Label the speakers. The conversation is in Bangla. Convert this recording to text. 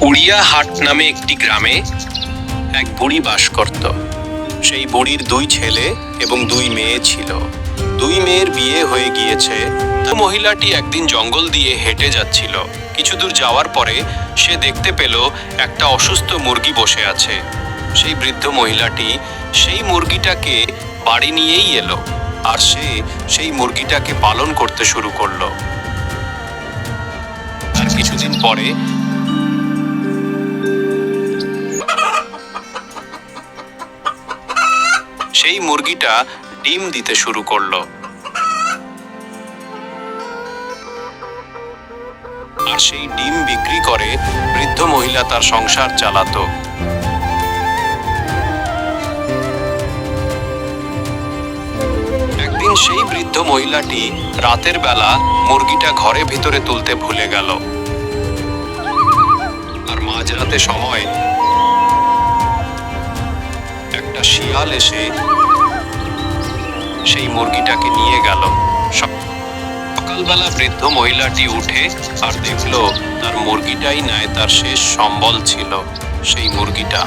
Speaker 1: উড়িয়াহাট নামে একটি গ্রামে এক বুড়ি বাস করত। সেই বুড়ির দুই ছেলে এবং দুই মেয়ে ছিল। দুই মেয়ের বিয়ে হয়ে গিয়েছে। মহিলাটি একদিন জঙ্গল দিয়ে হেঁটে যাচ্ছিল। কিছু দূর যাওয়ার পরে সে দেখতে পেল একটা অসুস্থ মুরগি বসে আছে। সেই বৃদ্ধ মহিলাটি সেই মুরগিটাকে বাড়ি নিয়েই এলো, আর সে সেই মুরগিটাকে পালন করতে শুরু করলো। আর কিছুদিন পরে সেই মুরগিটা ডিম দিতে শুরু করলো, আর সেই ডিম বিক্রি করে বৃদ্ধ মহিলা তার সংসার চালাতো। একদিন সেই বৃদ্ধ মহিলাটি রাতের বেলা মুরগিটা ঘরে ভিতরে তুলতে ভুলে গেল, আর মাঝরাতে সময় একটা শিয়াল এসে সেই মুরগিটাকে নিয়ে গেল। সকালবেলা বৃদ্ধ মহিলাটি উঠে আর দেখলো তার মুরগিটাই নয়, তার শেষ সম্বল ছিল সেই মুরগিটা।